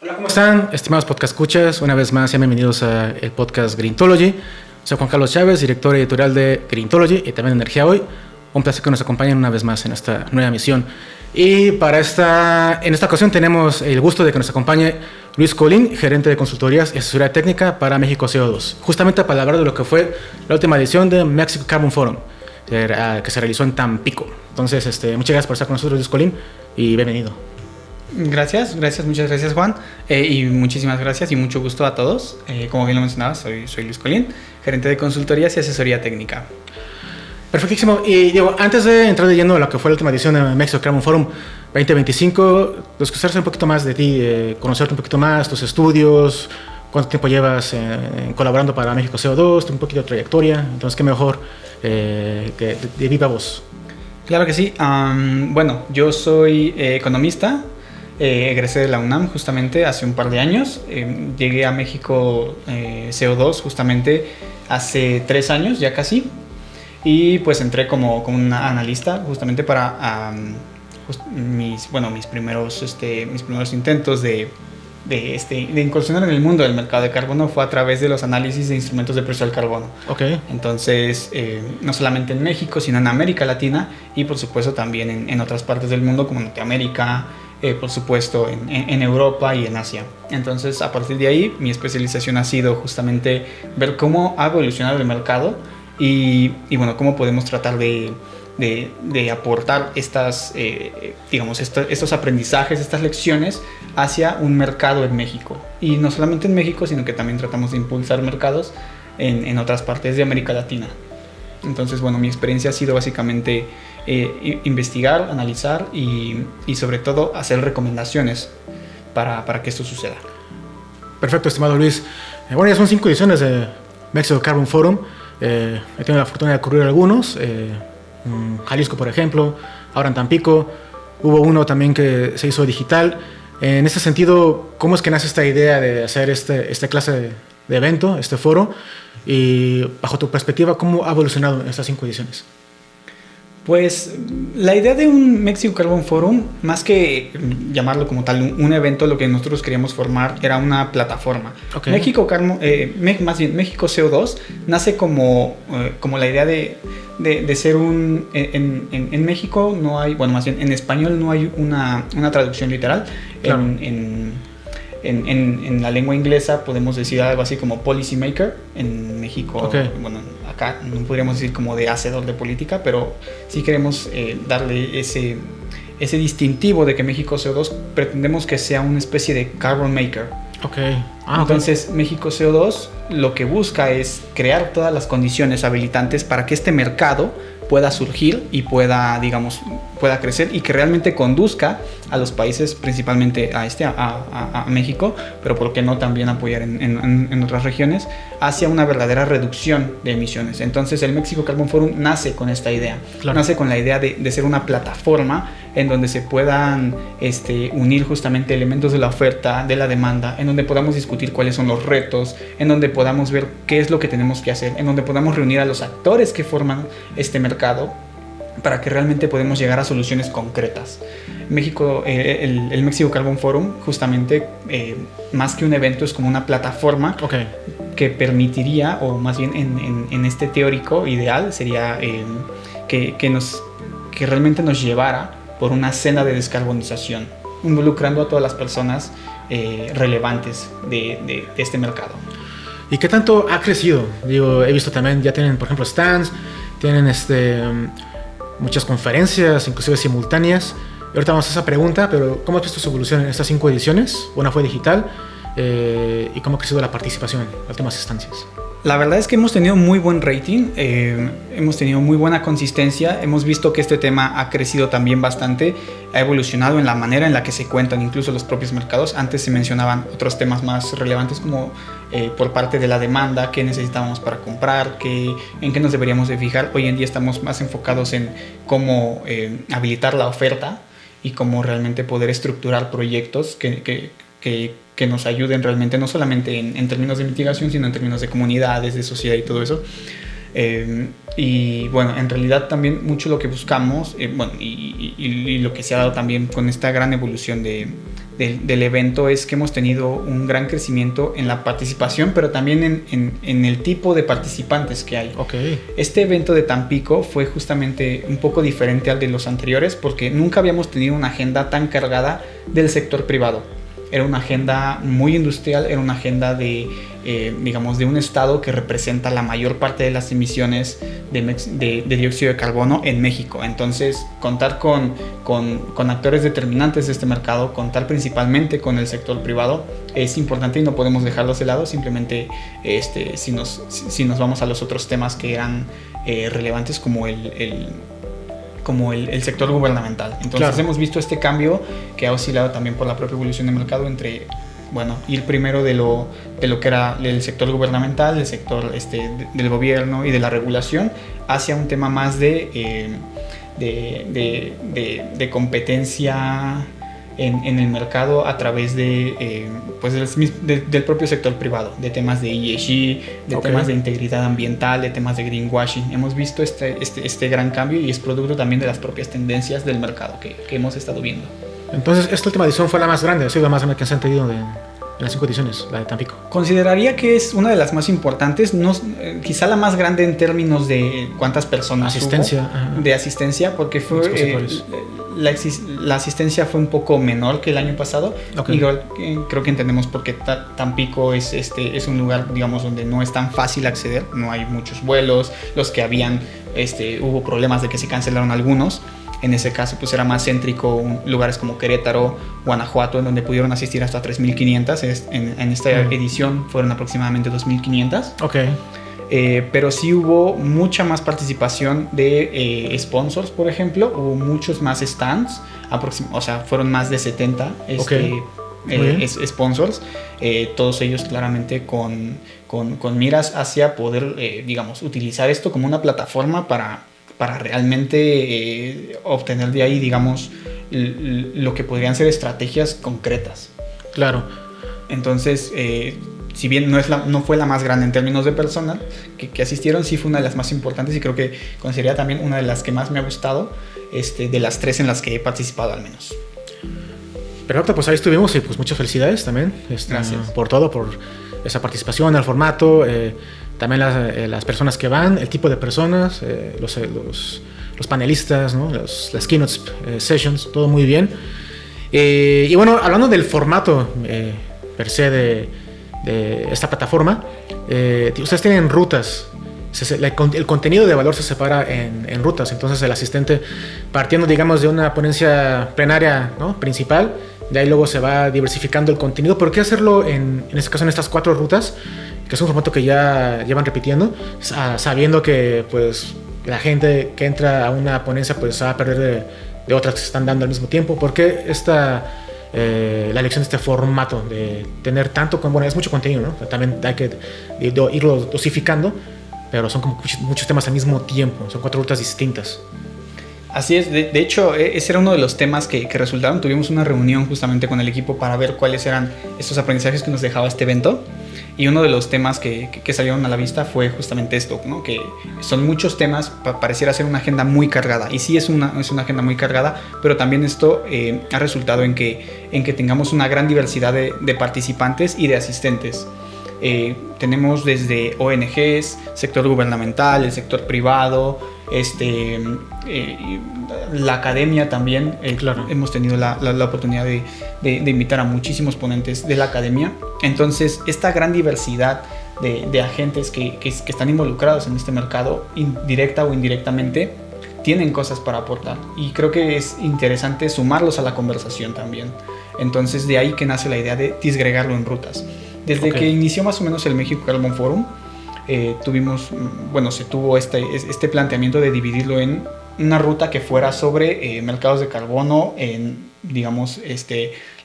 Hola, ¿cómo están, estimados podcast escuchas? Una vez más, sean bienvenidos al podcast Greentology. Soy Juan Carlos Chávez, director editorial de Greentology y también de Energía Hoy. Un placer que nos acompañen una vez más en esta nueva misión. Y en esta ocasión tenemos el gusto de que nos acompañe Luis Colín, gerente de consultorías y asesoría técnica para México CO2, justamente para hablar de lo que fue la última edición de Mexico Carbon Forum, que se realizó en Tampico. Entonces, muchas gracias por estar con nosotros, Luis Colín, y bienvenido. Muchas gracias Juan, y muchísimas gracias y mucho gusto a todos. Como bien lo mencionabas, soy Luis Colín, gerente de consultorías y asesoría técnica. Perfectísimo. Y Diego, antes de entrar de lleno a lo que fue la última edición de Mexico Carbon Forum 2025, nos gustaría saber un poquito más de ti, conocerte un poquito más, tus estudios, cuánto tiempo llevas colaborando para México CO2, un poquito de trayectoria. Entonces, qué mejor que de viva voz. Claro que sí. Bueno, yo soy economista, egresé de la UNAM justamente hace un par de años. Llegué a México CO2 justamente hace 3 años ya casi. Y pues entré como un analista justamente para mis primeros intentos de incursionar en el mundo del mercado de carbono fue a través de los análisis de instrumentos de precio del carbono. Okay. Entonces, no solamente en México, sino en América Latina y por supuesto también en otras partes del mundo como Norteamérica, por supuesto en Europa y en Asia. Entonces, a partir de ahí, mi especialización ha sido justamente ver cómo ha evolucionado el mercado y bueno, cómo podemos tratar de aportar estos aprendizajes, estas lecciones hacia un mercado en México. Y no solamente en México, sino que también tratamos de impulsar mercados en otras partes de América Latina. Entonces, bueno, mi experiencia ha sido básicamente investigar, analizar y sobre todo hacer recomendaciones para que esto suceda. Perfecto, estimado Luis. Bueno, ya son 5 ediciones de Mexico Carbon Forum. He tenido la fortuna de cubrir algunos. Jalisco, por ejemplo, ahora en Tampico. Hubo uno también que se hizo digital. En este sentido, ¿cómo es que nace esta idea de hacer esta clase de evento, este foro? Y bajo tu perspectiva, ¿cómo ha evolucionado en estas 5 ediciones? Pues la idea de un Mexico Carbon Forum, más que llamarlo como tal un evento, lo que nosotros queríamos formar era una plataforma. Okay. México CO2 nace como la idea de ser un... En México no hay, bueno, más bien en español no hay una traducción literal. Claro. En la lengua inglesa podemos decir algo así como policy maker. En México, okay. Bueno, acá no podríamos decir como de hacedor de política, pero sí queremos darle ese distintivo de que México CO2 pretendemos que sea una especie de carbon maker. Okay. Entonces, México CO2 lo que busca es crear todas las condiciones habilitantes para que este mercado pueda surgir y pueda crecer y que realmente conduzca a los países, principalmente a México, pero por qué no también apoyar en otras regiones, hacia una verdadera reducción de emisiones. Entonces el Mexico Carbon Forum nace con esta idea, claro. Nace con la idea de ser una plataforma en donde se puedan unir justamente elementos de la oferta, de la demanda, en donde podamos discutir cuáles son los retos, en donde podamos ver qué es lo que tenemos que hacer, en donde podamos reunir a los actores que forman este mercado para que realmente podamos llegar a soluciones concretas. México, el Mexico Carbon Forum, justamente, más que un evento, es como una plataforma, okay, que permitiría, o más bien en este teórico ideal, sería que realmente nos llevara por una senda de descarbonización, involucrando a todas las personas relevantes de este mercado. ¿Y qué tanto ha crecido? Digo, he visto también, ya tienen, por ejemplo, stands, tienen muchas conferencias, inclusive simultáneas. Y ahorita vamos a esa pregunta, pero ¿cómo has visto su evolución en estas 5 ediciones? Una fue digital. ¿Y cómo ha crecido la participación en las últimas instancias? La verdad es que hemos tenido muy buen rating, hemos tenido muy buena consistencia, hemos visto que este tema ha crecido también bastante, ha evolucionado en la manera en la que se cuentan incluso los propios mercados. Antes se mencionaban otros temas más relevantes como por parte de la demanda, qué necesitábamos para comprar, en qué nos deberíamos de fijar. Hoy en día estamos más enfocados en cómo habilitar la oferta y cómo realmente poder estructurar proyectos que nos ayuden realmente, no solamente en términos de mitigación, sino en términos de comunidades, de sociedad y todo eso. Y bueno, en realidad también mucho lo que buscamos, bueno, y lo que se ha dado también con esta gran evolución del evento es que hemos tenido un gran crecimiento en la participación, pero también en el tipo de participantes que hay. Okay. Este evento de Tampico fue justamente un poco diferente al de los anteriores porque nunca habíamos tenido una agenda tan cargada del sector privado. Era una agenda muy industrial, era una agenda digamos, de un estado que representa la mayor parte de las emisiones de dióxido de carbono en México. Entonces, contar con actores determinantes de este mercado, contar principalmente con el sector privado, es importante y no podemos dejarlos de lado. Simplemente, si nos vamos a los otros temas que eran relevantes como el sector gubernamental. Entonces, claro, hemos visto este cambio que ha oscilado también por la propia evolución del mercado entre, bueno, ir primero de lo que era el sector gubernamental, el sector del gobierno y de la regulación, hacia un tema más de competencia en el mercado a través pues del propio sector privado, de temas de ESG, de temas de integridad ambiental, de temas de greenwashing. Hemos visto este gran cambio y es producto también de las propias tendencias del mercado que hemos estado viendo. Entonces, esta última edición fue la más grande, ha sido la más grande que se han tenido en las 5 ediciones, la de Tampico. Consideraría que es una de las más importantes, quizá la más grande en términos de cuántas personas hubo de asistencia, porque fue la asistencia fue un poco menor que el año pasado. Okay. Igual, creo que entendemos por qué Tampico es un lugar, digamos, donde no es tan fácil acceder, no hay muchos vuelos, los que habían, hubo problemas de que se cancelaron algunos. En ese caso, pues era más céntrico lugares como Querétaro, Guanajuato, en donde pudieron asistir hasta 3.500. En esta edición fueron aproximadamente 2.500. Okay. Pero sí hubo mucha más participación de sponsors, por ejemplo. Hubo muchos más stands, o sea, fueron más de 70 sponsors. Todos ellos claramente con miras hacia poder, digamos, utilizar esto como una plataforma para realmente obtener de ahí, digamos, lo que podrían ser estrategias concretas. Claro. Entonces, si bien no fue la más grande en términos de personas que asistieron, sí fue una de las más importantes y creo que consideraría también una de las que más me ha gustado, de las 3 en las que he participado al menos. Perfecto, pues ahí estuvimos y pues muchas felicidades también. Gracias. Por todo, por esa participación, el formato, también las personas que van, el tipo de personas, los panelistas, ¿no? Las keynote sessions, todo muy bien. Y bueno, hablando del formato per se de esta plataforma, ustedes tienen rutas. El contenido de valor se separa en rutas. Entonces el asistente, partiendo, digamos, de una ponencia plenaria, ¿no?, principal, de ahí luego se va diversificando el contenido. ¿Por qué hacerlo en este caso en estas 4 rutas? Que es un formato que ya llevan repitiendo, sabiendo que pues la gente que entra a una ponencia pues va a perder de otras que se están dando al mismo tiempo. ¿Por qué la elección de este formato de tener tanto? Bueno, es mucho contenido, ¿no? También hay que irlo dosificando, pero son como muchos temas al mismo tiempo, son 4 rutas distintas. Así es, de hecho, ese era uno de los temas que resultaron. Tuvimos una reunión justamente con el equipo para ver cuáles eran estos aprendizajes que nos dejaba este evento. Y uno de los temas que salieron a la vista fue justamente esto, ¿no? Que son muchos temas, pareciera ser una agenda muy cargada. Y sí es una agenda muy cargada, pero también esto ha resultado en que tengamos una gran diversidad de participantes y de asistentes. Tenemos desde ONGs, sector gubernamental, el sector privado, la academia también. Claro. Hemos tenido la oportunidad de invitar a muchísimos ponentes de la academia. Entonces, esta gran diversidad de agentes que están involucrados en este mercado, directa o indirectamente, tienen cosas para aportar. Y creo que es interesante sumarlos a la conversación también. Entonces, de ahí que nace la idea de disgregarlo en rutas. Desde que inició más o menos el México Carbon Forum, se tuvo este planteamiento de dividirlo en una ruta que fuera sobre mercados de carbono, en, digamos,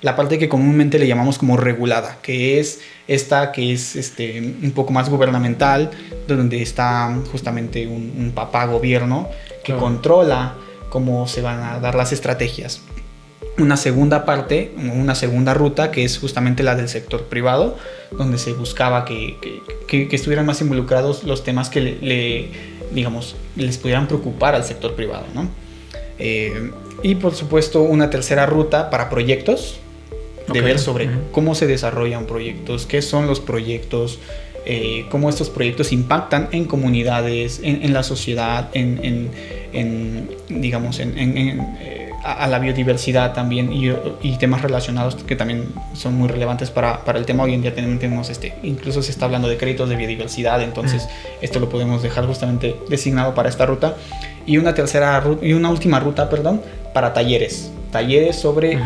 la parte que comúnmente le llamamos como regulada, que es esta que es un poco más gubernamental, donde está justamente un papá gobierno que controla cómo se van a dar las estrategias. una segunda parte, una segunda ruta, que es justamente la del sector privado, donde se buscaba que estuvieran más involucrados los temas que digamos, les pudieran preocupar al sector privado, ¿no? Y por supuesto una tercera ruta para proyectos, de ver sobre cómo se desarrollan proyectos, qué son los proyectos, cómo estos proyectos impactan en comunidades, en la sociedad, digamos, a la biodiversidad también, y temas relacionados que también son muy relevantes para el tema. Hoy en día tenemos incluso se está hablando de créditos de biodiversidad, entonces esto lo podemos dejar justamente designado para esta ruta. Y una última ruta, para talleres sobre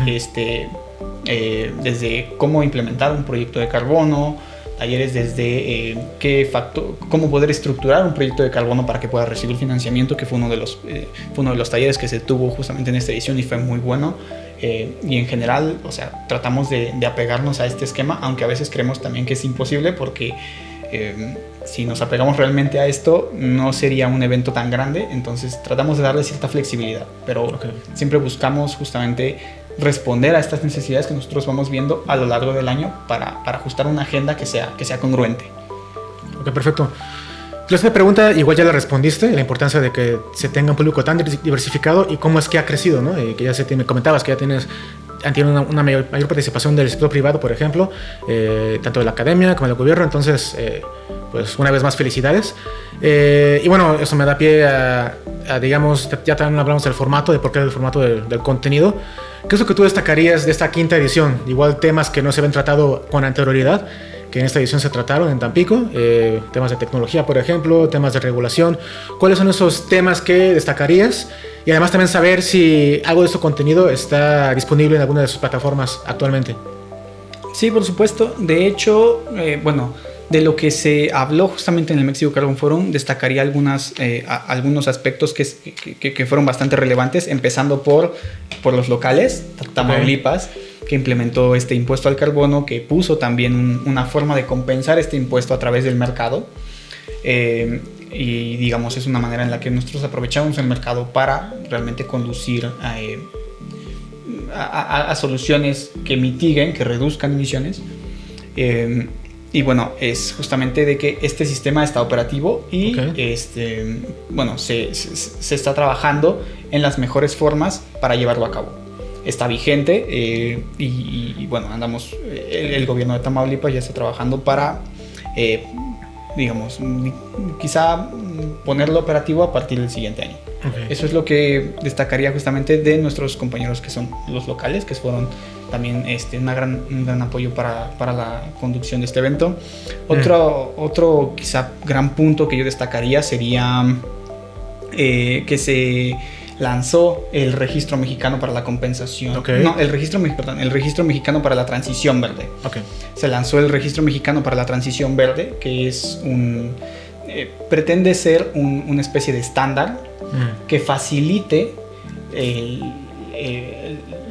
desde cómo implementar un proyecto de carbono, talleres desde cómo poder estructurar un proyecto de carbono para que pueda recibir financiamiento, que fue uno de los talleres que se tuvo justamente en esta edición y fue muy bueno. Y en general, o sea, tratamos de apegarnos a este esquema, aunque a veces creemos también que es imposible, porque si nos apegamos realmente a esto, no sería un evento tan grande. Entonces tratamos de darle cierta flexibilidad, pero siempre buscamos justamente responder a estas necesidades que nosotros vamos viendo a lo largo del año para ajustar una agenda que sea congruente. Ok, perfecto. La segunda pregunta, igual ya la respondiste, la importancia de que se tenga un público tan diversificado y cómo es que ha crecido, ¿no? Que ya me comentabas que ya han tenido una mayor participación del sector privado, por ejemplo, tanto de la academia como del gobierno. Entonces, pues una vez más, felicidades. Y bueno, eso me da pie a digamos, ya también hablamos del formato, de por qué el formato del contenido. ¿Qué es lo que tú destacarías de esta quinta edición? Igual temas que no se habían tratado con anterioridad, que en esta edición se trataron en Tampico, temas de tecnología, por ejemplo, temas de regulación. ¿Cuáles son esos temas que destacarías? Y además también saber si algo de este contenido está disponible en alguna de sus plataformas actualmente. Sí, por supuesto. De hecho, de lo que se habló justamente en el Mexico Carbon Forum, destacaría algunos aspectos que fueron bastante relevantes, empezando por los locales. Tamaulipas, que implementó este impuesto al carbono, que puso también una forma de compensar este impuesto a través del mercado. Y digamos, es una manera en la que nosotros aprovechamos el mercado para realmente conducir a soluciones que mitiguen, que reduzcan emisiones. Y bueno, es justamente de que este sistema está operativo y se está trabajando en las mejores formas para llevarlo a cabo. Está vigente y bueno, el gobierno de Tamaulipas ya está trabajando para, digamos, quizá ponerlo operativo a partir del siguiente año. Eso es lo que destacaría justamente de nuestros compañeros que son los locales, que fueron también un gran apoyo para la conducción de este evento. Otro quizá gran punto que yo destacaría sería que se lanzó el registro mexicano para la compensación. El registro mexicano para la transición verde. Se lanzó el registro mexicano para la transición verde, que es pretende ser una especie de estándar que facilite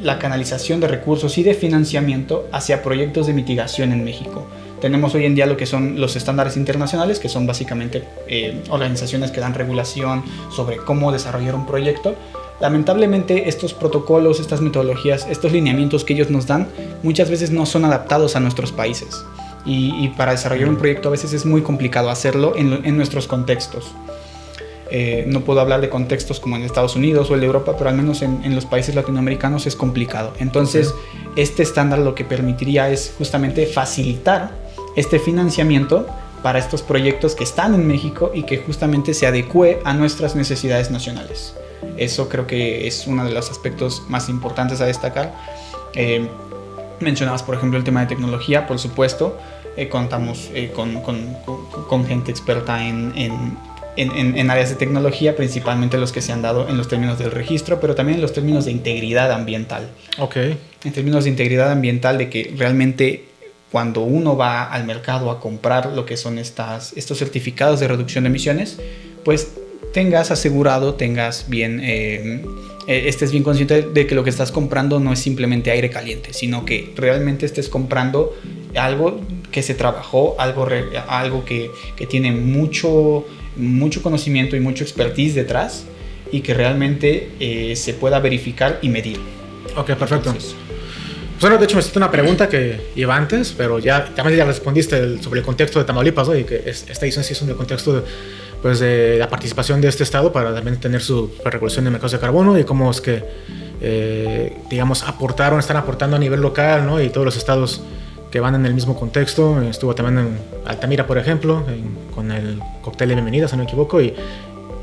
la canalización de recursos y de financiamiento hacia proyectos de mitigación en México. Tenemos hoy en día lo que son los estándares internacionales, que son básicamente organizaciones que dan regulación sobre cómo desarrollar un proyecto. Lamentablemente, estos protocolos, estas metodologías, estos lineamientos que ellos nos dan, muchas veces no son adaptados a nuestros países. Y para desarrollar un proyecto a veces es muy complicado hacerlo en nuestros contextos. No puedo hablar de contextos como en Estados Unidos o el de Europa, pero al menos en los países latinoamericanos es complicado. Entonces, este estándar lo que permitiría es justamente facilitar este financiamiento para estos proyectos que están en México y que justamente se adecue a nuestras necesidades nacionales. Eso creo que es uno de los aspectos más importantes a destacar. Mencionabas, por ejemplo, el tema de tecnología, por supuesto. Contamos con gente experta en áreas de tecnología, principalmente los que se han dado en los términos del registro, pero también en los términos de integridad ambiental. En términos de integridad ambiental, de que realmente cuando uno va al mercado a comprar lo que son estos certificados de reducción de emisiones, pues estés bien consciente de que lo que estás comprando no es simplemente aire caliente, sino que realmente estés comprando algo que se trabajó, algo que tiene mucho conocimiento y mucho expertise detrás y que realmente se pueda verificar y medir. Ok, perfecto. Entonces, Pues bueno, de hecho me hiciste una pregunta que iba antes, pero también ya respondiste sobre el contexto de Tamaulipas, ¿no? Y que esta edición sí es un contexto pues de la participación de este estado para también tener su regulación de mercados de carbono y cómo es que, digamos, están aportando a nivel local, ¿no? Y todos los estados que van en el mismo contexto. Estuvo también en Altamira, por ejemplo, con el cóctel de bienvenida, si no me equivoco, y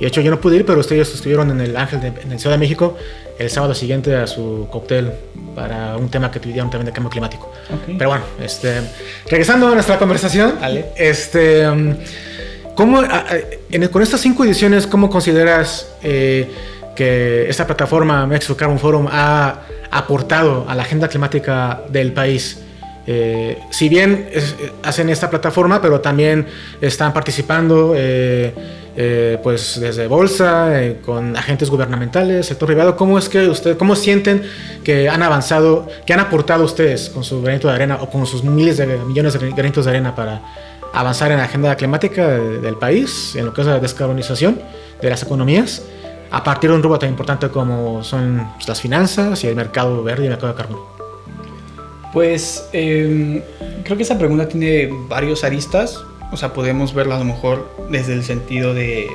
de hecho yo no pude ir, pero ustedes estuvieron en el Ángel en el Ciudad de México el sábado siguiente a su cóctel para un tema que tuvieron también de cambio climático. Okay. Pero bueno, regresando a nuestra conversación, Ale. Con estas 5 ediciones, ¿cómo consideras que esta plataforma Mexico Carbon Forum ha aportado a la agenda climática del país? Si bien hacen esta plataforma, pero también están participando pues desde bolsa, con agentes gubernamentales, sector privado. ¿Cómo sienten que han avanzado, que han aportado ustedes con su granito de arena o con sus millones de granitos de arena para avanzar en la agenda climática del país, en lo que es la descarbonización de las economías, a partir de un rubro tan importante como son las finanzas y el mercado verde y el mercado de carbono? Pues creo que esa pregunta tiene varios aristas. O sea, podemos verla a lo mejor desde el sentido de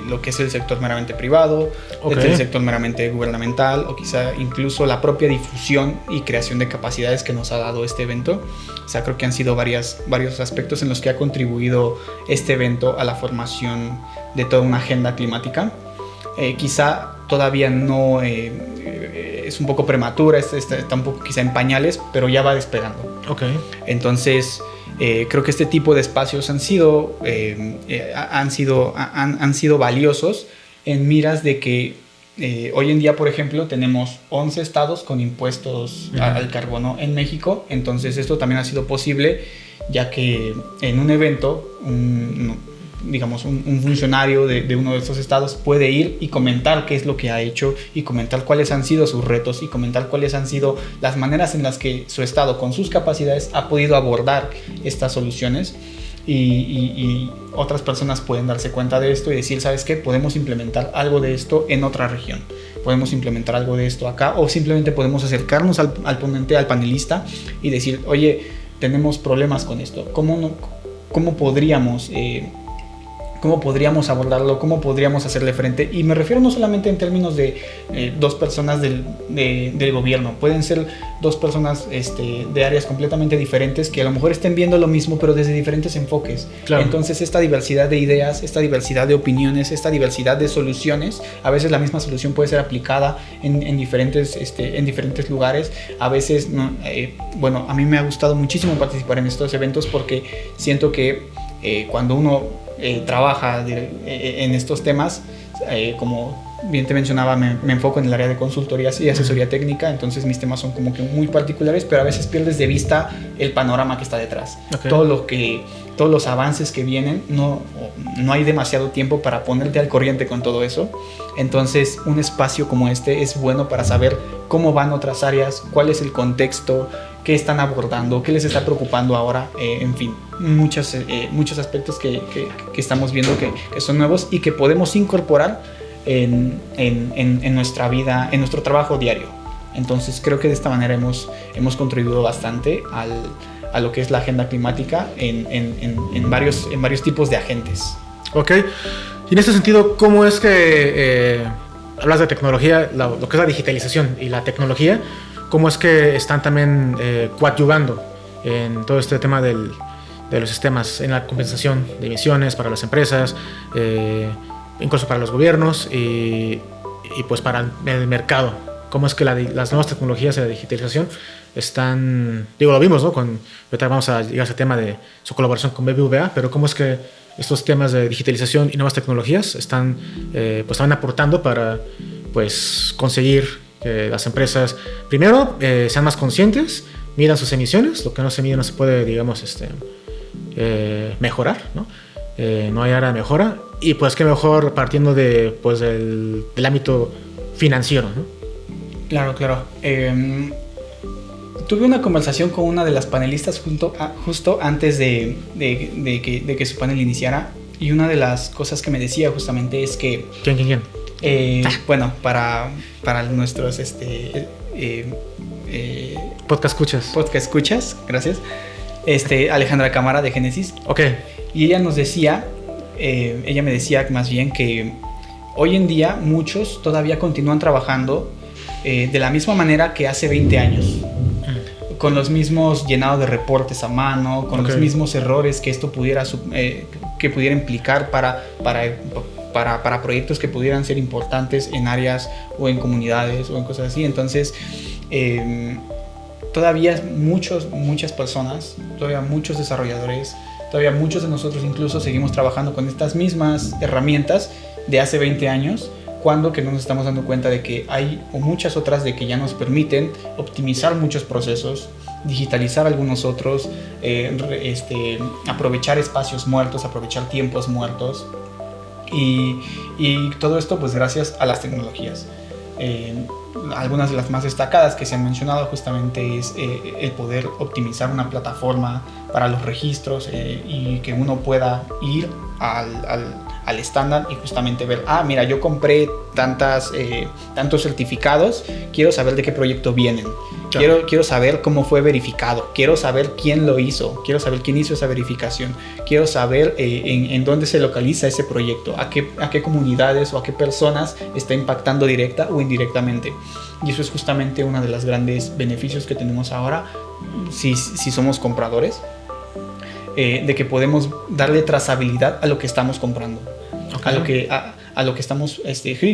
lo que es el sector meramente privado, desde el sector meramente gubernamental, o quizá incluso la propia difusión y creación de capacidades que nos ha dado este evento. O sea, creo que han sido varios aspectos en los que ha contribuido este evento a la formación de toda una agenda climática. Quizá todavía no es un poco prematura, está un poco quizá en pañales, pero ya va despegando. Okay. Entonces, creo que este tipo de espacios han sido valiosos en miras de que hoy en día, por ejemplo, tenemos 11 estados con impuestos al carbono en México. Entonces, esto también ha sido posible ya que en un evento, un funcionario de uno de estos estados puede ir y comentar qué es lo que ha hecho y comentar cuáles han sido sus retos y comentar cuáles han sido las maneras en las que su estado con sus capacidades ha podido abordar estas soluciones, y otras personas pueden darse cuenta de esto y decir, ¿sabes qué? Podemos implementar algo de esto en otra región, podemos implementar algo de esto acá, o simplemente podemos acercarnos al ponente, al panelista, y decir, oye, tenemos problemas con esto, ¿cómo podríamos abordarlo? ¿Cómo podríamos hacerle frente? Y me refiero no solamente en términos de dos personas del gobierno. Pueden ser dos personas de áreas completamente diferentes que a lo mejor estén viendo lo mismo, pero desde diferentes enfoques. Claro. Entonces, esta diversidad de ideas, esta diversidad de opiniones, esta diversidad de soluciones, a veces la misma solución puede ser aplicada en diferentes lugares. A veces, a mí me ha gustado muchísimo participar en estos eventos porque siento que cuando uno trabaja en estos temas, como bien te mencionaba, me enfoco en el área de consultorías y asesoría técnica. Entonces mis temas son como que muy particulares, pero a veces pierdes de vista el panorama que está detrás. Okay. Todos los avances que vienen, no hay demasiado tiempo para ponerte al corriente con todo eso. Entonces un espacio como este es bueno para saber cómo van otras áreas, cuál es el contexto, qué están abordando, qué les está preocupando ahora, en fin, muchos aspectos que estamos viendo que son nuevos y que podemos incorporar en nuestra vida, en nuestro trabajo diario. Entonces creo que de esta manera hemos contribuido bastante a lo que es la agenda climática en varios tipos de agentes. Ok, y en este sentido, ¿cómo es que hablas de tecnología, lo que es la digitalización y la tecnología? ¿Cómo es que están también coadyuvando en todo este tema de los sistemas, en la compensación de emisiones para las empresas, incluso para los gobiernos y pues para el mercado? ¿Cómo es que las nuevas tecnologías y la digitalización están, lo vimos, ¿no? Ahorita vamos a llegar a ese tema de su colaboración con BBVA, pero ¿cómo es que estos temas de digitalización y nuevas tecnologías están aportando para pues conseguir que las empresas primero sean más conscientes, midan sus emisiones? Lo que no se mide no se puede, mejorar, ¿no? No hay área de mejora, y pues qué mejor partiendo del ámbito financiero, ¿no? Claro. Tuve una conversación con una de las panelistas justo antes de que su panel iniciara, y una de las cosas que me decía justamente es que... ¿Quién? Bueno, para nuestros Podcast Escuchas, gracias. Alejandra Cámara de Génesis. Ok. Y ella me decía más bien que hoy en día muchos todavía continúan trabajando de la misma manera que hace 20 años. Con los mismos llenados de reportes a mano, con los mismos errores que esto pudiera implicar para proyectos que pudieran ser importantes en áreas o en comunidades o en cosas así. Entonces, todavía muchas personas, todavía muchos desarrolladores, todavía muchos de nosotros incluso seguimos trabajando con estas mismas herramientas de hace 20 años, cuando que no nos estamos dando cuenta de que hay muchas otras de que ya nos permiten optimizar muchos procesos, digitalizar algunos otros, aprovechar espacios muertos, aprovechar tiempos muertos, y todo esto pues gracias a las tecnologías. Algunas de las más destacadas que se han mencionado justamente es el poder optimizar una plataforma para los registros y que uno pueda ir al estándar y justamente ver, mira, yo compré tantos certificados, quiero saber de qué proyecto vienen, quiero saber cómo fue verificado, quiero saber quién lo hizo, quiero saber quién hizo esa verificación, quiero saber en dónde se localiza ese proyecto, a qué comunidades o a qué personas está impactando directa o indirectamente. Y eso es justamente uno de los grandes beneficios que tenemos ahora si somos compradores, de que podemos darle trazabilidad a lo que estamos comprando, a lo que estamos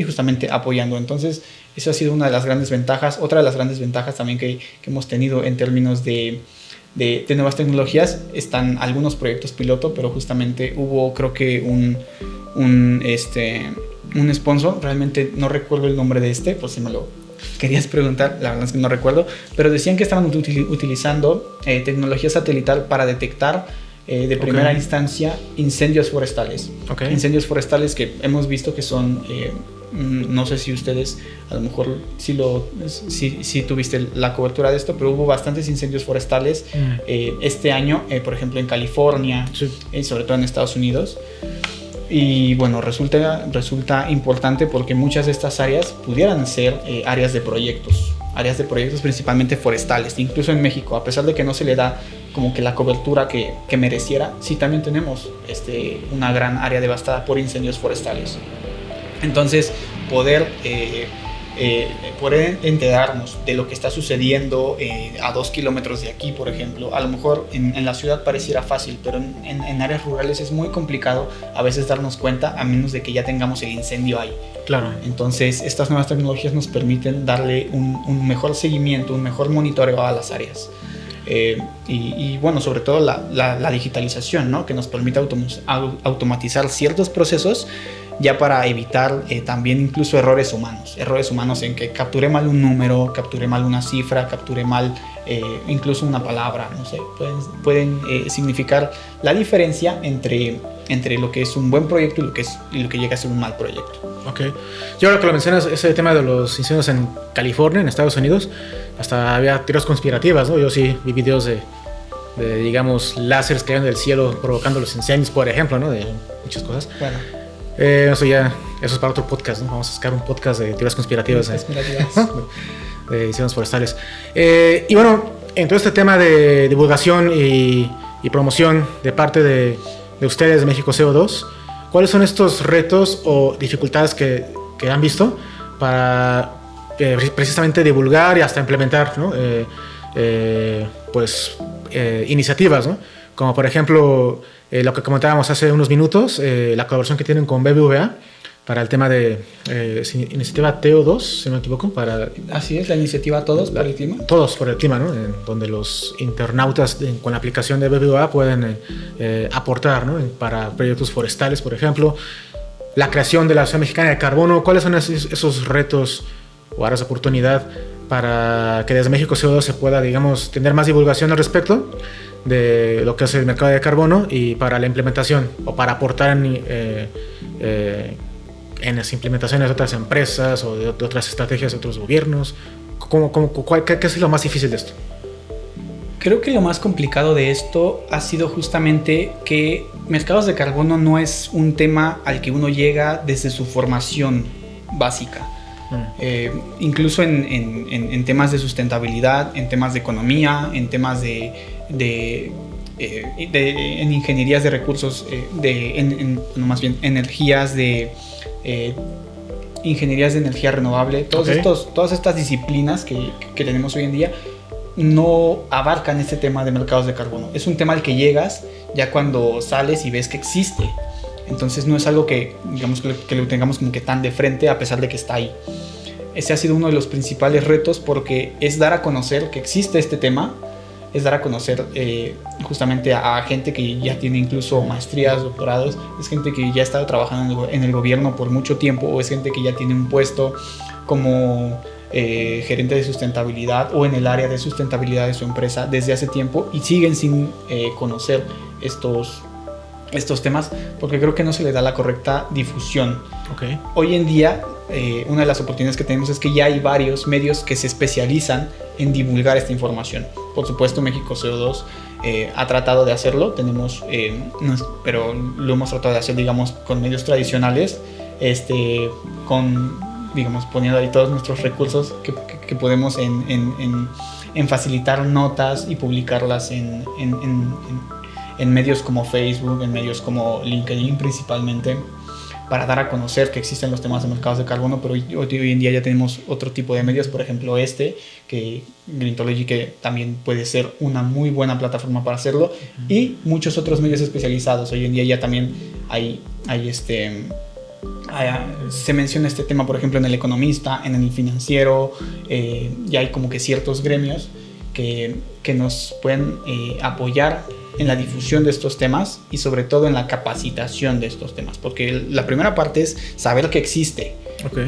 justamente apoyando. Entonces, eso ha sido una de las grandes ventajas. Otra de las grandes ventajas también que hemos tenido en términos de nuevas tecnologías, están algunos proyectos piloto, pero justamente hubo, creo que un sponsor, realmente no recuerdo el nombre de por si me lo querías preguntar, la verdad es que no recuerdo, pero decían que estaban utilizando tecnología satelital para detectar de primera instancia incendios forestales. Incendios forestales que hemos visto que son, no sé si ustedes a lo mejor si tuviste la cobertura de esto, pero hubo bastantes incendios forestales este año, por ejemplo en California, sobre todo en Estados Unidos. Y bueno, resulta importante porque muchas de estas áreas pudieran ser áreas de proyectos principalmente forestales. Incluso en México, a pesar de que no se le da como que la cobertura que mereciera, sí también tenemos una gran área devastada por incendios forestales. Entonces, poder enterarnos de lo que está sucediendo a 2 kilómetros de aquí, por ejemplo, a lo mejor en la ciudad pareciera fácil, pero en áreas rurales es muy complicado a veces darnos cuenta, a menos de que ya tengamos el incendio ahí. Claro. Entonces, estas nuevas tecnologías nos permiten darle un mejor seguimiento, un mejor monitoreo a las áreas. Y bueno, sobre todo la digitalización, ¿no? Que nos permite automatizar ciertos procesos, ya para evitar también incluso errores humanos en que capturé mal un número, capturé mal una cifra, capturé mal incluso una palabra, no sé, pueden significar la diferencia entre lo que es un buen proyecto y lo que llega a ser un mal proyecto. Ok. Yo ahora que lo mencionas, ese tema de los incendios en California, en Estados Unidos, hasta había teorías conspirativas, ¿no? Yo sí vi videos de digamos, láseres que caen del cielo provocando los incendios, por ejemplo, ¿no? De muchas cosas. Bueno. Eso es para otro podcast, ¿no? Vamos a sacar un podcast de teorías conspirativas. De incendios forestales. Y bueno, en todo este tema de divulgación y promoción de parte de ustedes de México CO2, ¿cuáles son estos retos o dificultades que han visto para precisamente divulgar y hasta implementar, ¿no? Iniciativas, ¿no? Como por ejemplo lo que comentábamos hace unos minutos, la colaboración que tienen con BBVA para el tema de iniciativa TO2, si no me equivoco, así es, la iniciativa Todos por el Clima. Todos por el Clima, ¿no? Donde los internautas con la aplicación de BBVA pueden aportar, ¿no? Para proyectos forestales, por ejemplo. La creación de la Sociedad Mexicana de Carbono. ¿Cuáles son esos retos o áreas de oportunidad para que desde México CO2 se pueda, digamos, tener más divulgación al respecto de lo que es el mercado de carbono y para la implementación o para aportar en las implementaciones de otras empresas o de otras estrategias de otros gobiernos? ¿Qué es lo más difícil de esto? Creo que lo más complicado de esto ha sido justamente que mercados de carbono no es un tema al que uno llega desde su formación básica. incluso en temas de sustentabilidad, en temas de economía, en temas en ingenierías de recursos, más bien energías ingenierías de energía renovable. Todas estas disciplinas que tenemos hoy en día no abarcan este tema de mercados de carbono. Es un tema al que llegas ya cuando sales y ves que existe. Entonces no es algo que, digamos, que lo tengamos como que tan de frente, a pesar de que está ahí. Ese ha sido uno de los principales retos, porque es dar a conocer que existe este tema, es dar a conocer justamente a gente que ya tiene incluso maestrías, doctorados, es gente que ya ha estado trabajando en el gobierno por mucho tiempo, o es gente que ya tiene un puesto como gerente de sustentabilidad o en el área de sustentabilidad de su empresa desde hace tiempo, y siguen sin conocer estos temas, porque creo que no se le da la correcta difusión. Hoy en día una de las oportunidades que tenemos es que ya hay varios medios que se especializan en divulgar esta información. Por supuesto, México CO2 ha tratado de hacerlo, pero lo hemos tratado de hacer, digamos, con medios tradicionales, digamos, poniendo ahí todos nuestros recursos que podemos en facilitar notas y publicarlas en medios como Facebook, en medios como LinkedIn principalmente, para dar a conocer que existen los temas de mercados de carbono. Pero hoy en día ya tenemos otro tipo de medios, por ejemplo que Greentology, que también puede ser una muy buena plataforma para hacerlo, y muchos otros medios especializados. Hoy en día ya también se menciona este tema, por ejemplo, en El Economista, en El Financiero. Ya hay como que ciertos gremios que nos pueden apoyar en la difusión de estos temas, y sobre todo en la capacitación de estos temas, porque la primera parte es saber que existe.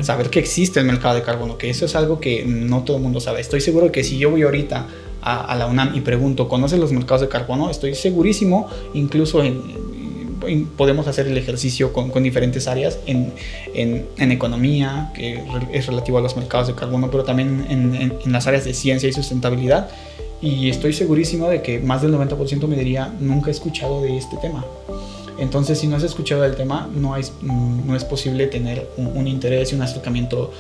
Saber que existe el mercado de carbono, que eso es algo que no todo el mundo sabe. Estoy seguro que si yo voy ahorita a la UNAM y pregunto, ¿conoces los mercados de carbono? Estoy segurísimo, incluso podemos hacer el ejercicio con diferentes áreas en economía, que es relativo a los mercados de carbono, pero también en las áreas de ciencia y sustentabilidad. Y estoy segurísimo de que más del 90% me diría, nunca he escuchado de este tema. Entonces, si no has escuchado del tema, no es posible tener un interés y un acercamiento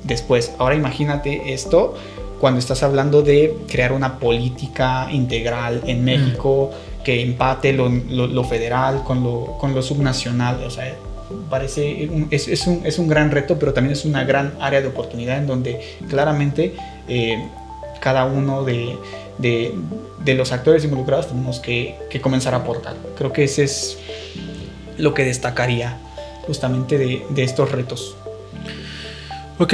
después. Ahora imagínate esto cuando estás hablando de crear una política integral en México que empate lo federal con lo subnacional. O sea, es un gran reto, pero también es una gran área de oportunidad en donde claramente cada uno de los actores involucrados tenemos que comenzar a aportar. Creo que ese es lo que destacaría justamente de estos retos. Ok,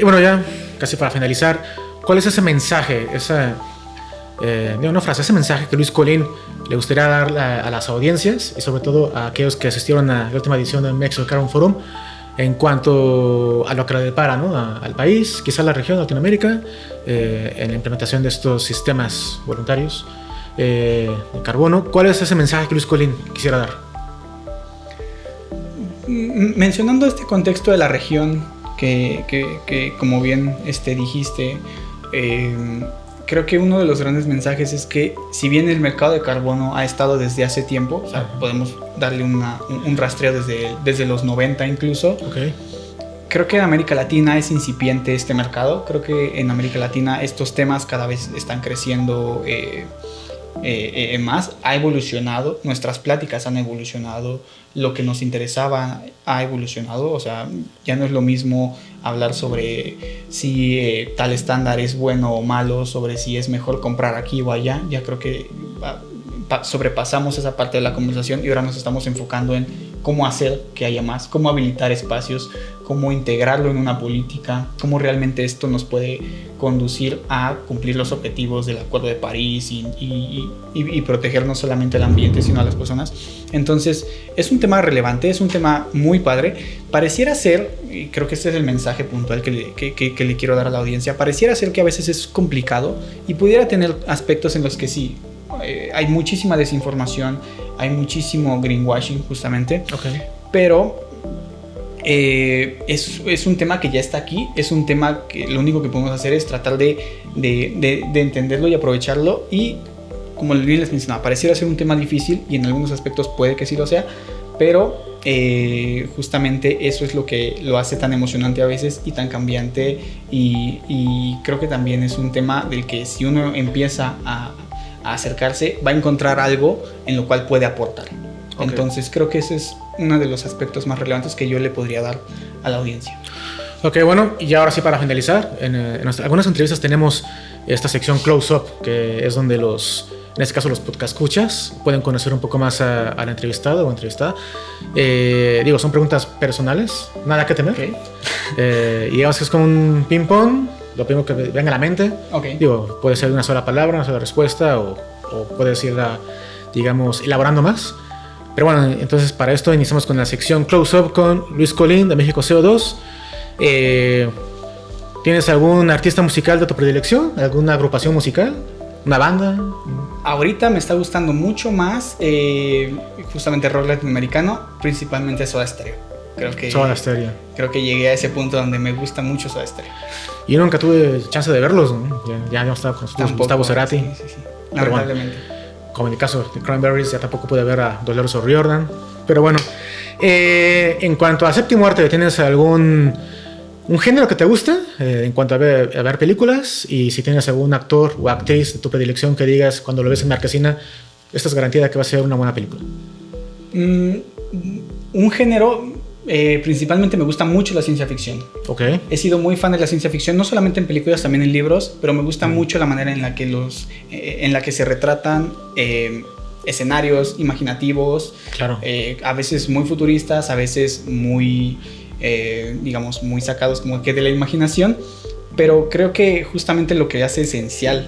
bueno, ya casi para finalizar, ¿cuál es ese mensaje, ese mensaje que Luis Colín le gustaría dar a las audiencias, y sobre todo a aquellos que asistieron a la última edición del Mexico Carbon Forum, en cuanto a lo que le depara, ¿no?, al país, quizá a la región de Latinoamérica, en la implementación de estos sistemas voluntarios de carbono? ¿Cuál es ese mensaje que Luis Colín quisiera dar? Mencionando este contexto de la región que como bien dijiste, creo que uno de los grandes mensajes es que, si bien el mercado de carbono ha estado desde hace tiempo, o sea, podemos darle un rastreo desde los 90 incluso. Creo que en América Latina es incipiente este mercado. Creo que en América Latina estos temas cada vez están creciendo más. Ha evolucionado, nuestras pláticas han evolucionado, lo que nos interesaba ha evolucionado. O sea, ya no es lo mismo hablar sobre si tal estándar es bueno o malo, sobre si es mejor comprar aquí o allá. Ya creo que sobrepasamos esa parte de la conversación, y ahora nos estamos enfocando en cómo hacer que haya más, cómo habilitar espacios, cómo integrarlo en una política, cómo realmente esto nos puede conducir a cumplir los objetivos del Acuerdo de París y proteger no solamente el ambiente, sino a las personas. Entonces, es un tema relevante, es un tema muy padre. Pareciera ser, y creo que este es el mensaje puntual que le quiero dar a la audiencia, pareciera ser que a veces es complicado y pudiera tener aspectos en los que sí, hay muchísima desinformación, hay muchísimo greenwashing justamente, pero es un tema que ya está aquí, es un tema que lo único que podemos hacer es tratar de entenderlo y aprovecharlo. Y como bien les mencionaba, pareciera ser un tema difícil, y en algunos aspectos puede que sí lo sea, pero justamente eso es lo que lo hace tan emocionante a veces y tan cambiante, y creo que también es un tema del que si uno empieza a acercarse va a encontrar algo en lo cual puede aportar. Okay. Entonces creo que ese es uno de los aspectos más relevantes que yo le podría dar a la audiencia. Ok, bueno, y ahora sí, para finalizar, en algunas entrevistas tenemos esta sección Close Up, que es donde en este caso los podcast escuchas pueden conocer un poco más al entrevistado o entrevistada. Digo, son preguntas personales, nada que temer. Okay. Y digamos que es como un ping pong, lo primero que venga a la mente. Okay. Digo, puede ser una sola palabra, una sola respuesta, o puedes irla, digamos, elaborando más. Pero bueno, entonces para esto iniciamos con la sección Close Up con Luis Colín de México CO2. ¿Tienes algún artista musical de tu predilección? ¿Alguna agrupación musical? ¿Una banda? Ahorita me está gustando mucho más justamente rock latinoamericano, principalmente Soda Stereo. Soda Stereo. Creo que llegué a ese punto donde me gusta mucho Soda Stereo. Yo nunca tuve chance de verlos, ¿no? Ya no estaba con Gustavo Cerati. Sí. Lamentablemente. Bueno, como en el caso de Cranberries, ya tampoco pude ver a Dolores O'Riordan. Pero bueno, en cuanto a séptimo arte, ¿tienes algún un género que te gusta en cuanto a ver películas? Y si tienes algún actor o actriz de tu predilección que digas cuando lo ves en Marquesina, esta es garantía de que va a ser una buena película. Un género, principalmente me gusta mucho la ciencia ficción. Okay. He sido muy fan de la ciencia ficción, no solamente en películas, también en libros, pero me gusta mucho la manera en la que se retratan escenarios imaginativos, claro. A veces muy futuristas, a veces muy digamos, muy sacados como que de la imaginación, pero creo que justamente lo que hace esencial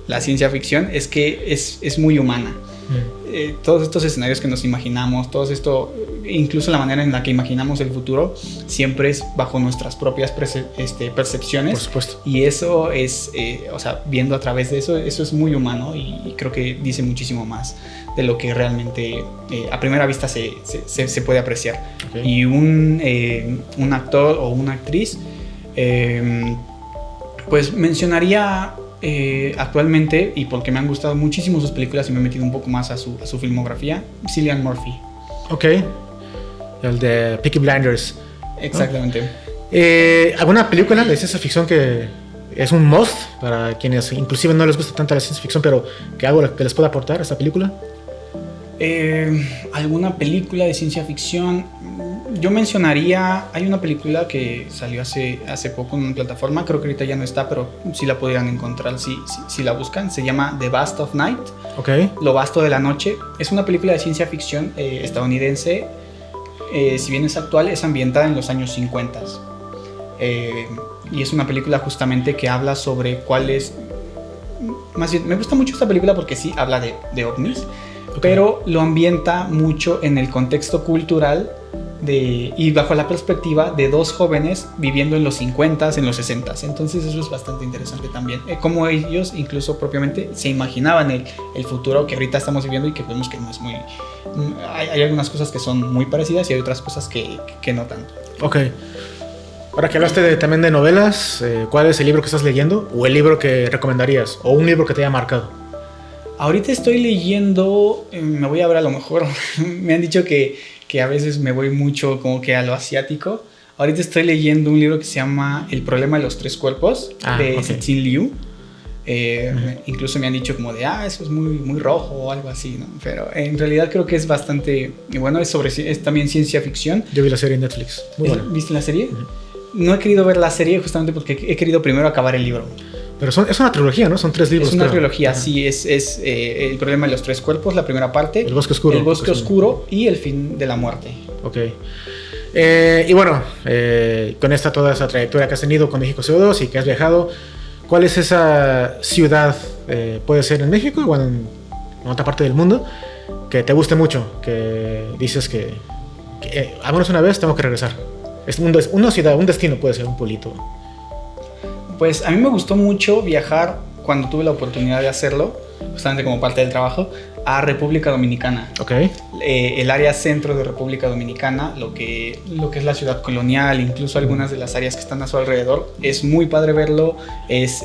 la ciencia ficción es que es muy humana. Todos estos escenarios que nos imaginamos, todo esto, incluso la manera en la que imaginamos el futuro, siempre es bajo nuestras propias percepciones. Por supuesto. Y eso es, o sea, viendo a través de eso es muy humano, y creo que dice muchísimo más de lo que realmente a primera vista se puede apreciar. Okay. Y un actor o una actriz, pues mencionaría actualmente, y porque me han gustado muchísimo sus películas y me he metido un poco más a su filmografía, Cillian Murphy. Ok, el de Peaky Blinders. Exactamente. ¿No? ¿Alguna película de ciencia ficción que es un must para quienes inclusive no les gusta tanto la ciencia ficción, pero que algo que les pueda aportar a esta película? ¿Alguna película de ciencia ficción? Yo mencionaría, hay una película que salió hace poco en una plataforma, creo que ahorita ya no está, pero sí la podrían encontrar si la buscan. Se llama The Vast of Night. Okay. Lo vasto de la noche. Es una película de ciencia ficción estadounidense. Si bien es actual, es ambientada en los años 50. Y es una película justamente que habla sobre cuáles... Más bien, me gusta mucho esta película porque sí habla de ovnis, okay, pero lo ambienta mucho en el contexto cultural y bajo la perspectiva de dos jóvenes viviendo en los 50s, en los 60s. Entonces eso es bastante interesante también. Como ellos incluso propiamente se imaginaban el futuro que ahorita estamos viviendo, y que vemos que no es muy... Hay algunas cosas que son muy parecidas y hay otras cosas que no tanto. Ok. Ahora que hablaste también de novelas, ¿cuál es el libro que estás leyendo? ¿O el libro que recomendarías? ¿O un libro que te haya marcado? Ahorita estoy leyendo, me voy a ver a lo mejor, me han dicho que a veces me voy mucho como que a lo asiático. Ahorita estoy leyendo un libro que se llama El problema de los tres cuerpos, de Cixin Liu. Incluso me han dicho como de, eso es muy, muy rojo o algo así, ¿no? Pero en realidad creo que es bastante, bueno, es también ciencia ficción. Yo vi la serie en Netflix. Muy buena. ¿Viste la serie? No he querido ver la serie justamente porque he querido primero acabar el libro. Pero es una trilogía, ¿no? Son 3 libros. Es una trilogía, sí. Es El problema de los tres cuerpos, la primera parte. El bosque oscuro. El bosque oscuro y El fin de la muerte. Ok. Y bueno, con toda esa trayectoria que has tenido con México CO2 y que has viajado, ¿cuál es esa ciudad, puede ser en México o en otra parte del mundo, que te guste mucho? Que dices que al menos una vez tengo que regresar. Es una ciudad, un destino, puede ser un pueblito. Pues a mí me gustó mucho viajar cuando tuve la oportunidad de hacerlo, justamente como parte del trabajo, a República Dominicana. Okay. El área centro de República Dominicana, lo que es la ciudad colonial, incluso algunas de las áreas que están a su alrededor, es muy padre verlo, es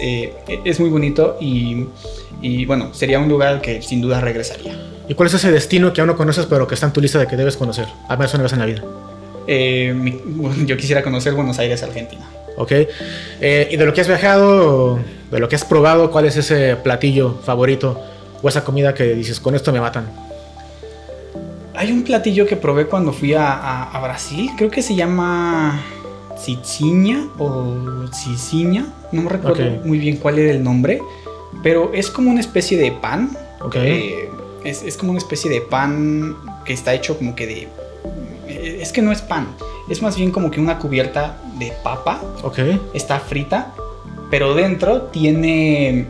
muy bonito y bueno, sería un lugar que sin duda regresaría. ¿Y cuál es ese destino que aún no conoces pero que está en tu lista de que debes conocer? Al menos una vez en la vida. Yo quisiera conocer Buenos Aires, Argentina. Ok. Y de lo que has viajado, de lo que has probado, ¿cuál es ese platillo favorito o esa comida que dices, con esto me matan? Hay un platillo que probé cuando fui a Brasil, creo que se llama Cicinha o Cicinha, no me recuerdo muy bien cuál era el nombre, pero es como una especie de pan. Es como una especie de pan que está hecho como que de... Es que no es pan, es más bien como que una cubierta de papa. Está frita, pero dentro tiene,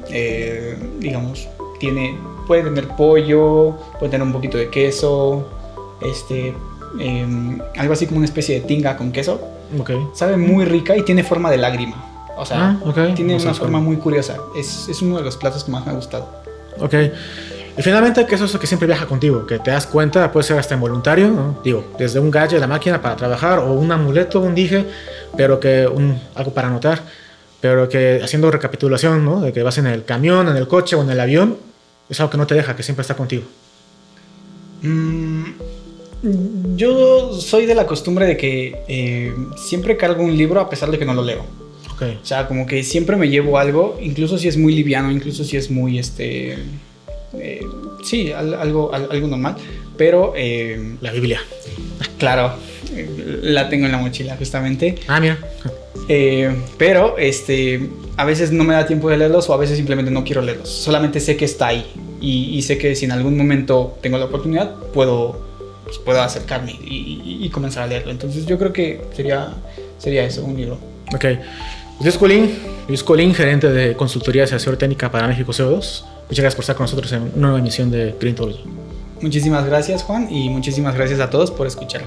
puede tener pollo, puede tener un poquito de queso, algo así como una especie de tinga con queso. Sabe muy rica y tiene forma de lágrima. O sea, tiene una forma muy curiosa. Es uno de los platos que más me ha gustado. Y finalmente, ¿qué es eso que siempre viaja contigo? Que te das cuenta, puede ser hasta involuntario, ¿no? Digo, desde un gadget, la máquina para trabajar, o un amuleto, un dije, pero que algo para anotar, pero que haciendo recapitulación, ¿no? De que vas en el camión, en el coche o en el avión, es algo que no te deja, que siempre está contigo. Yo soy de la costumbre de que siempre cargo un libro a pesar de que no lo leo. O sea, como que siempre me llevo algo, incluso si es muy liviano, incluso si es muy sí, algo normal, pero la Biblia. Claro, la tengo en la mochila justamente. Mira. Pero a veces no me da tiempo de leerlos o a veces simplemente no quiero leerlos. Solamente sé que está ahí y sé que si en algún momento tengo la oportunidad puedo acercarme y comenzar a leerlo. Entonces yo creo que sería eso, un libro. Luis Colín, gerente de consultoría de asesoría técnica para México CO2. Muchas gracias por estar con nosotros en una nueva emisión de Greentology. Muchísimas gracias, Juan, y muchísimas gracias a todos por escuchar.